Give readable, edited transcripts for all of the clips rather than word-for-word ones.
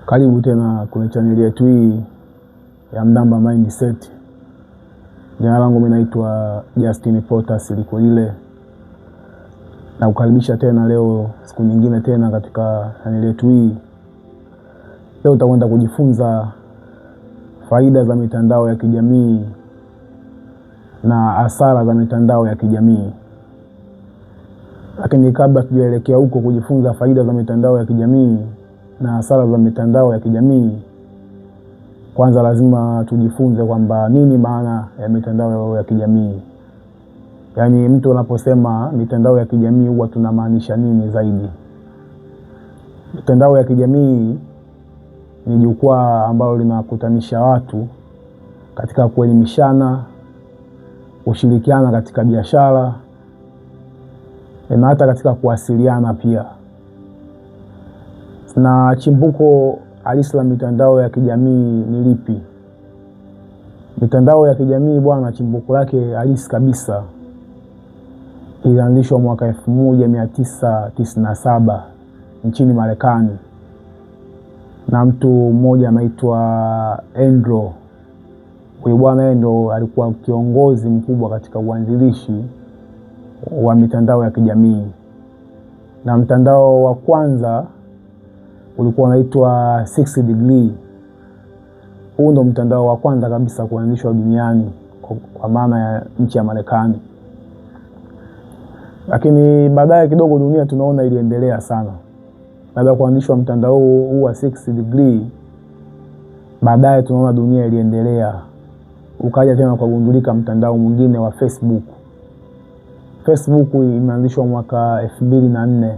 Karibu tena kwenye channel yetu hii ya Mdamba Mindset. Jina langu mimi naitwa Justin Potas Likolile. Na kukaribisha tena leo siku nyingine tena katika channel yetu hii. Leo tutakwenda kujifunza faida za mitandao ya kijamii na hasara za mitandao ya kijamii. Lakini kabla tujaelekea huko kujifunza faida za mitandao ya kijamii na hasara za mitandao ya kijamii, kwanza lazima tujifunze kwamba nini maana ya mitandao ya kijamii. Yaani mtu anaposema mitandao ya kijamii huwa tunamaanisha nini zaidi? Mitandao ya kijamii ni jukwaa ambalo linakutanisha watu katika kuelimishana, kushirikiana katika biashara na hata katika kuwasiliana pia. Na chimbuko halisi la mitandao ya kijamii ni lipi? Mitandao ya kijamii bwana, chimbuko lake halisi kabisa ilianzishwa mwaka 1997 nchini Marekani na mtu mmoja anaitwa Andrew. Huyu bwana Andrew alikuwa kiongozi mkubwa katika uanzilishi wa mitandao ya kijamii. Na mtandao wa kwanza ulikuwa unaitwa 6 Degree. Huu ndo mtandao wa kwanza kabisa kuanzishwa duniani kwa maana ya nchi ya Marekani. Lakini baadaye kidogo dunia tunaona iliendelea sana. Baada ya kuanzishwa mtandao huu wa 6 Degree, baadaye tunaona dunia iliendelea. Ukaja tena kugundulika mtandao mwingine wa Facebook. Facebook imeanzishwa mwaka 2004.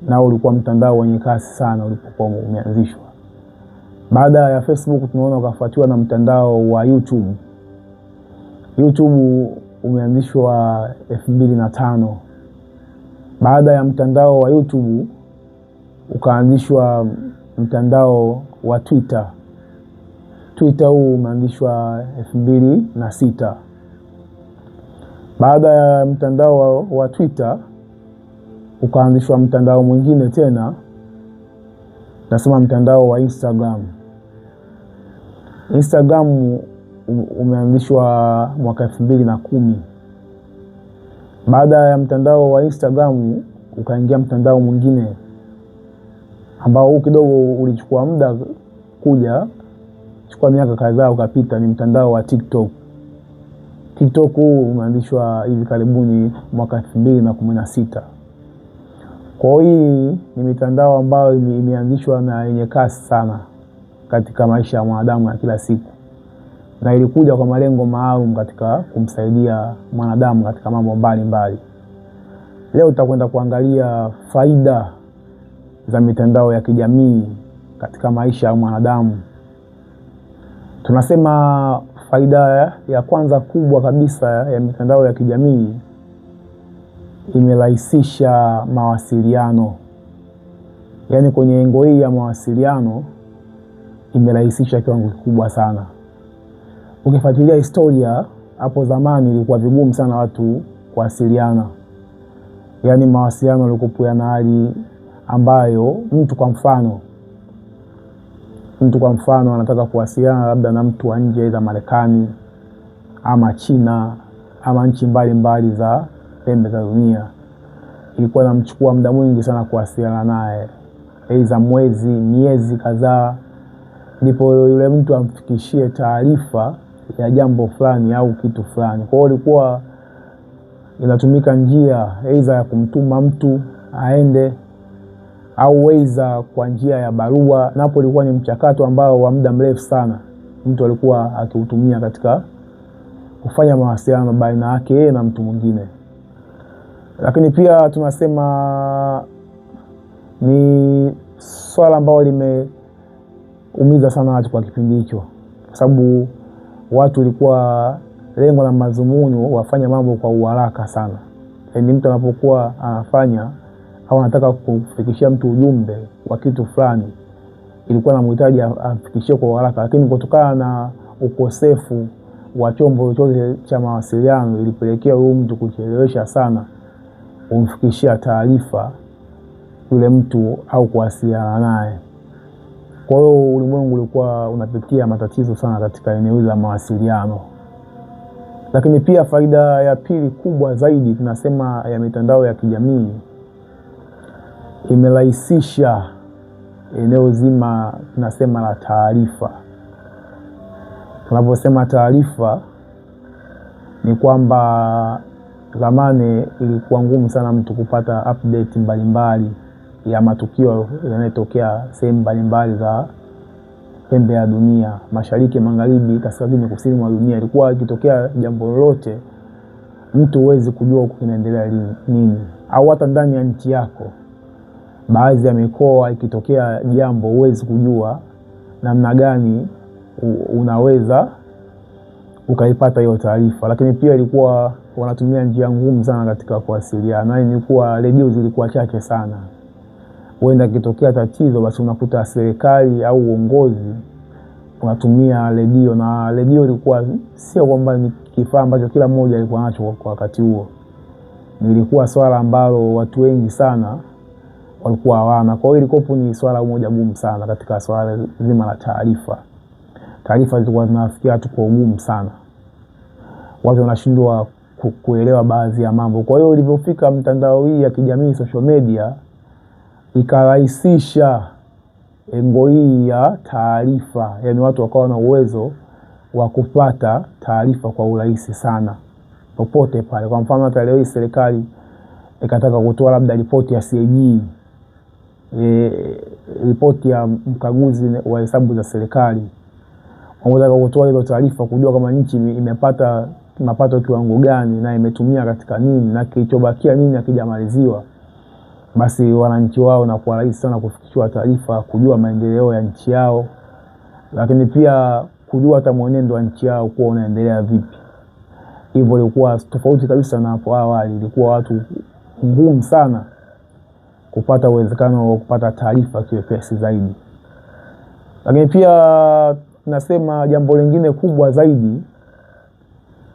Na ulikuwa mtandao wenye kasi sana ulipokuwa umeanzishwa. Baada ya Facebook tunaona ukafuatiwa na mtandao wa YouTube. YouTube umeanzishwa 2005. Baada ya mtandao wa YouTube ukaanzishwa mtandao wa Twitter. Twitter huu umeanzishwa 2006. Baada ya mtandao wa Twitter ukaanzishwa mtandao mwingine tena, nasema mtandao wa Instagram. Instagram umeanzishwa mwaka 2010. Baada ya mtandao wa Instagram ukaingia mtandao mwingine ambao huu kidogo ulichukua muda kuja, chukua miaka kadhaa ukapita, ni mtandao wa TikTok. TikTok huu umeanzishwa hivi karibuni mwaka 2016. Kwa hii ni mitandao ambayo imeanzishwa na yenye kasi sana katika maisha ya mwanadamu ya kila siku. Na ilikuja kwa malengo maalum katika kumsaidia mwanadamu katika mambo mbalimbali. Leo tutakwenda kuangalia faida za mitandao ya kijamii katika maisha ya mwanadamu. Tunasema faida ya kwanza kubwa kabisa ya mitandao ya kijamii, imerahisisha mawasiliano. Yaani kwenye engo hii ya mawasiliano imerahisisha kiwango kikubwa sana. Ukifuatilia historia, hapo zamani ilikuwa vigumu sana watu kuwasiliana. Yaani mawasiliano yalikuwa na hali ambayo mtu kwa mfano anataka kuwasiliana labda na mtu wa nje za Marekani ama China ama nchi mbalimbali za pembe za dunia, ilikuwa inamchukua muda mwingi sana kuwasiliana naye, aidha miezi kadhaa, ndipo yule mtu amfikishie taarifa ya jambo fulani au kitu fulani. Kwa hiyo ilikuwa inatumika njia aidha ya kumtuma mtu aende au aidha kwa njia ya barua. Napo ilikuwa ni mchakato ambao wa muda mrefu sana mtu alikuwa akiutumia katika kufanya mawasiliano baina yake yeye na mtu mwingine. Lakini pia tunasema ni swala ambalo limeumiza sana watu kwa kipindi hicho, kwa sababu watu walikuwa lengo la madhumuni wafanya mambo kwa uharaka sana. Yaani mtu anapokuwa anafanya au anataka kufikishia mtu ujumbe wa kitu fulani, ilikuwa anamhitaji afikishie kwa uharaka. Lakini kutokana na ukosefu wa chombo chote cha mawasiliano, ilipelekea huyu mtu kuchelewesha sana kumfikishia taarifa yule mtu au kuwasiliana naye. Kwa hiyo ulimwengu ulikuwa unapitia matatizo sana katika eneo la mawasiliano. Lakini pia faida ya pili kubwa zaidi tunasema ya mitandao ya kijamii, imerahisisha eneo zima tunasema la taarifa. Tunaposema taarifa ni kwamba zamani ilikuwa ngumu sana mtu kupata update mbalimbali ya matukio yanayotokea sehemu mbalimbali za pembe ya dunia, mashariki, magharibi, kaskazini, kusini mwa dunia. Ilikuwa ikitokea jambo lolote mtu huwezi kujua huko kinaendelea nini, au hata ndani ya nchi yako baadhi ya mikoa ikitokea jambo huwezi kujua namna gani unaweza ukaipata hiyo taarifa. Lakini pia ilikuwa wanatumia njia ngumu sana katika kuwasiliana, ilikuwa redio zilikuwa chache sana. Huenda kitokea tatizo basi unakuta serikali au uongozi unatumia redio, na redio ilikuwa sio kwamba ni kifaa ambacho kila mmoja alikuwa nacho kwa wakati huo. Ilikuwa swala ambalo watu wengi sana walikuwa hawana. Kwa hiyo ilikuwa ni swala moja gumu sana katika swala zima la taarifa. Taarifa zilikuwa zinafikia watu kwa ugumu sana. Watu wanashindwa kuelewa baadhi ya mambo. Kwa hiyo ilipofika mtandao hii ya kijamii, social media, ikarahisisha engo hii ya taarifa. Yaani watu wakawa na uwezo wa kupata taarifa kwa urahisi sana popote pale. Kwa mfano hata leo hii serikali ikataka kutoa labda ripoti ya CAG, ripoti ya mkaguzi wa hesabu za serikali, wanataka kutoa hizo taarifa kujua kama nchi imepata mapato kiwango gani na imetumia katika nini na kilichobakia nini akijamaliziwa. Basi wananchi wao na kwa rahisi sana kufikishwa taarifa, kujua maendeleo ya nchi yao, lakini pia kujua hata mwenendo wa nchi yao kuwa unaendelea vipi. Hivyo ilikuwa tofauti kabisa na hapo awali. Ilikuwa watu ngumu sana kupata uwezekano wa kupata taarifa kiwepesi zaidi. Lakini pia nasema jambo lingine kubwa zaidi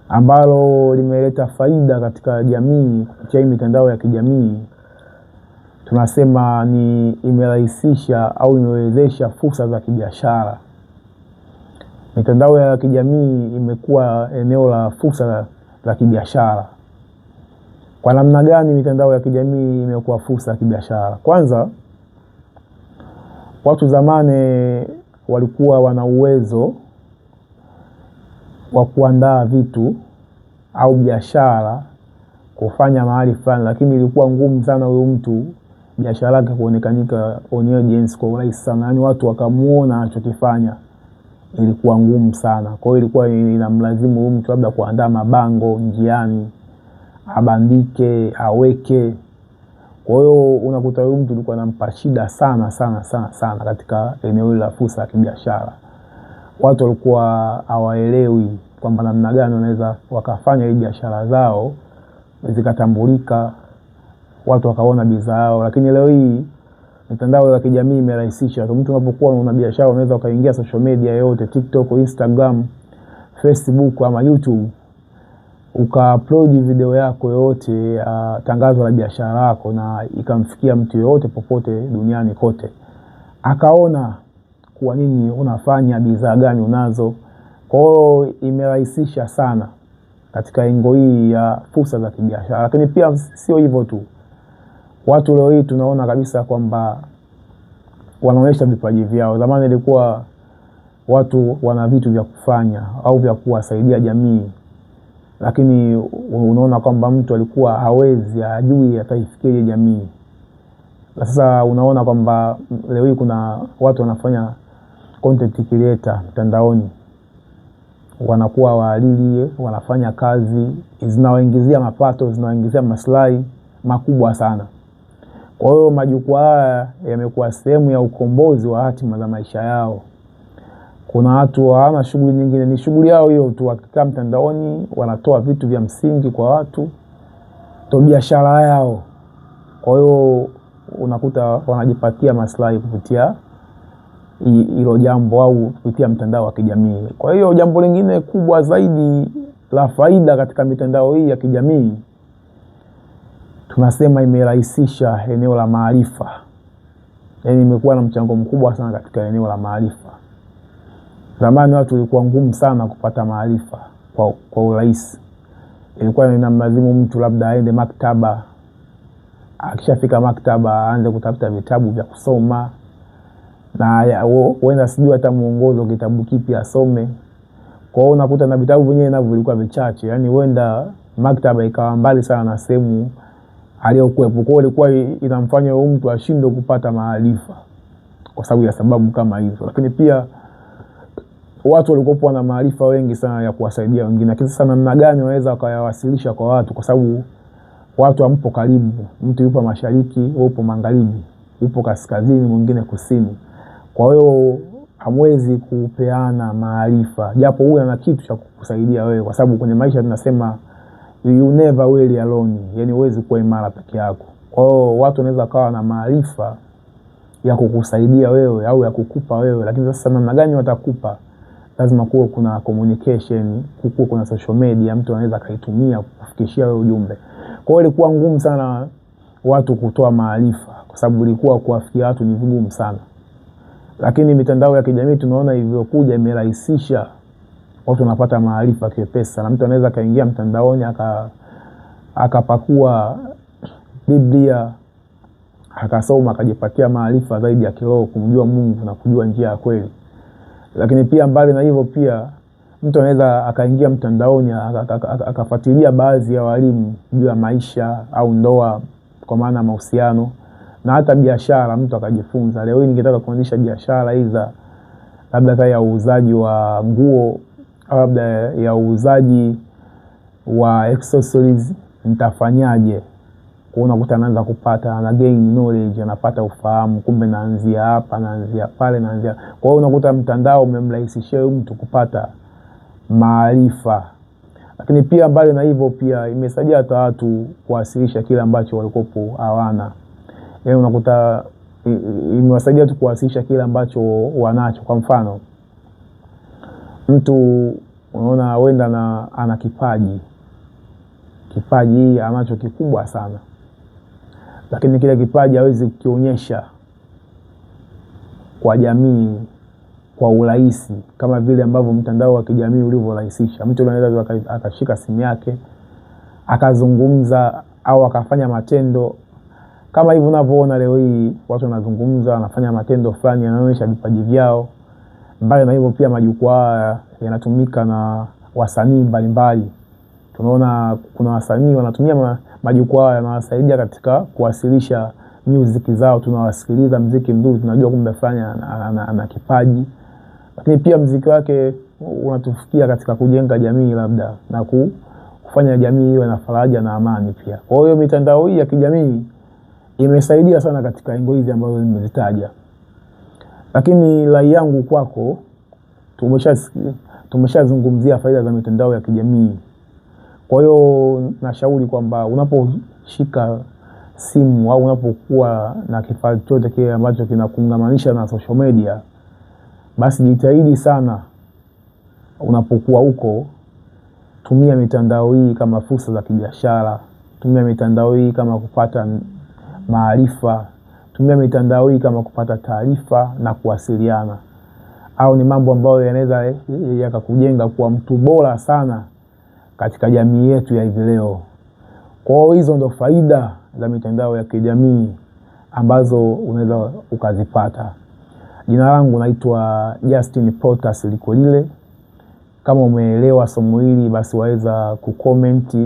ambalo limeleta faida katika jamii kupitia mitandao ya kijamii, tunasema ni imerahisisha au imewezesha fursa za kibiashara. Mitandao ya kijamii imekuwa eneo la fursa za kibiashara. Kwa namna gani mitandao ya kijamii imekuwa fursa ya kibiashara? Kwanza, watu zamani walikuwa wana uwezo wa kuandaa vitu au biashara kufanya mahali fulani, lakini ilikuwa ngumu sana huyo mtu biashara yake kuonekanika on audience kwa urahisi sana. Yaani watu wakamuona anachokifanya ilikuwa ngumu sana. Kwa hiyo ilikuwa inamlazimu huyo mtu labda kuandaa mabango njiani, abandike, aweke. Kwa hiyo unakuta huyo mtu alikuwa anampa shida sana sana sana sana katika eneo la fursa ya kibiashara. Watu walikuwa hawaelewi kwamba namna gani wanaweza wakafanya hii biashara zao zikatambulika, watu wakaona bidhaa yao. Lakini leo hii mitandao ya kijamii imerahisisha. Mtu unapokuwa una biashara unaweza ukaingia social media yote, TikTok, Instagram, Facebook ama YouTube, ukaupload video yako yote, tangazo la biashara yako, na ikamfikia mtu yote popote duniani kote, akaona kwa nini unafanya, bidhaa gani unazo. Kwa hiyo imerahisisha sana katika engo hii ya fursa za kibiashara. Lakini pia sio hivyo tu, watu leo hii tunaona kabisa kwamba wanaonyesha vipaji vyao. Zamani ilikuwa watu wana vitu vya kufanya au vya kuwasaidia jamii, lakini unaona kwamba mtu alikuwa hawezi, hajui ataifikiria jamii. Sasa unaona kwamba leo hii kuna watu wanafanya content creator mtandaoni, wanakuwa wahariri, wanafanya kazi zinawaingizia mapato, zinawaingizia maslahi makubwa sana. Kwa hiyo majukwaa haya yamekuwa sehemu ya ukombozi wa hatima za maisha yao. Kuna watu hawana shughuli nyingine, ni shughuli yao hiyo tu, wakikaa mtandaoni wanatoa vitu vya msingi kwa watu, ndio biashara yao. Kwa hiyo unakuta wanajipatia maslahi kupitia hilo jambo au kupitia mtandao wa kijamii. Kwa hiyo jambo lingine kubwa zaidi la faida katika mitandao hii ya kijamii, tunasema imerahisisha eneo la maarifa. yani imekuwa na mchango mkubwa sana katika eneo la maarifa. Zamani watu ilikuwa ngumu sana kupata maarifa kwa urahisi. Ilikuwa inamlazimu mtu labda aende maktaba, akishafika maktaba aanze kutafuta vitabu vya kusoma, na huenda sijui hata muongozo kitabu kipi asome. Kwa hiyo unakuta na vitabu vyenyewe navyo vilikuwa vichache, yani huenda maktaba ikawa mbali sana na sehemu aliyokuwepo. Kwa hiyo ilikuwa inamfanya huyo mtu ashindwe kupata maarifa kwa sababu kama hizo. Lakini pia watu walikuwa na maarifa wengi sana ya kuwasaidia wengine. Lakini sasa namna gani waweza wakayawasilisha kwa watu, kwa sababu watu hampo karibu. Mtu yupo mashariki, yupo magharibi, yupo kaskazini, mwingine kusini. Kwa hiyo hamwezi kupeana maarifa japo huyu ana kitu cha kukusaidia wewe, kwa sababu kwenye maisha tunasema you never will alone, yani huwezi kuwa imara peke yako. Kwa hiyo watu wanaweza kawa na maarifa ya kukusaidia wewe au ya kukupa wewe, lakini sasa namna gani watakupa? Lazima kuwe kuna communication, kuwe kuna social media, mtu anaweza kaitumia kufikishia wewe ujumbe. Kwa hiyo ilikuwa ngumu sana watu kutoa maarifa, kwa sababu ilikuwa kuwafikia watu ni vigumu sana. Lakini mitandao ya kijamii tunaona ilivyokuja imerahisisha watu wanapata maarifa kwa pesa. Na mtu anaweza kaingia mtandaoni akapakua Biblia, akasoma, akajipatia maarifa zaidi ya kiroho, kumjua Mungu na kujua njia ya kweli. Lakini pia mbali na hivyo, pia mtu anaweza akaingia mtandaoni akafuatilia baadhi ya walimu juu ya maisha au ndoa, kwa maana mahusiano na hata biashara, mtu akajifunza. Leo hii ningetaka kuanzisha biashara hizo, labda ya uuzaji wa nguo au labda ya uuzaji wa accessories, nitafanyaje? Kuona anaanza kupata na gain knowledge, anapata ufahamu, kumbe naanzia hapa, naanzia pale, naanzia. Kwa hiyo unakuta mtandao umemrahisishia mtu kupata maarifa. Lakini pia mbali na hivyo, pia imesaidia hata watu kuwasilisha kile ambacho walikopo hawana. Yani unakuta imewasaidia tu kuwasilisha kile ambacho wanacho. Kwa mfano, mtu unaona wenda ana kipaji anacho kikubwa sana, lakini kile kipaji hawezi kukionyesha kwa jamii kwa urahisi kama vile ambavyo mtandao wa kijamii ulivyorahisisha. Mtu anaweza akashika simu yake akazungumza au akafanya matendo kama hivi unavyoona leo hii watu wanazungumza, wanafanya matendo fulani yanaonyesha vipaji vyao. Mbali na hivyo, pia majukwaa yanatumika na wasanii mbalimbali. Tunaona kuna wasanii wanatumia majukwaa yanawasaidia katika kuwasilisha music zao. Tunawasikiliza muziki mzuri, tunajua kumbe fulani ana kipaji. Lakini pia muziki wake unatufikia katika kujenga jamii labda na kufanya jamii iwe na faraja na amani pia. Kwa hiyo mitandao hii ya kijamii imesaidia sana katika engo hizi ambazo nimezitaja. Lakini rai yangu kwako, tumeshazungumzia faida za mitandao ya kijamii. Kwa hiyo nashauri kwamba unaposhika simu au unapokuwa na kifaa chochote kile ambacho kinakuungamanisha na social media, basi jitahidi sana unapokuwa huko, tumia mitandao hii kama fursa za kibiashara, tumia mitandao hii kama kupata maarifa, tumia mitandao hii kama kupata taarifa na kuwasiliana. Au ni mambo ambayo yanaweza yakakujenga kuwa mtu bora sana katika jamii yetu ya hivi leo. Kwa hiyo hizo ndo faida za mitandao ya kijamii ambazo unaweza ukazipata. Jina langu naitwa Justin Potas Likolile. Kama umeelewa somo hili, basi waweza kucomment,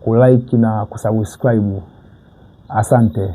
kulike na kusubscribe. Asante.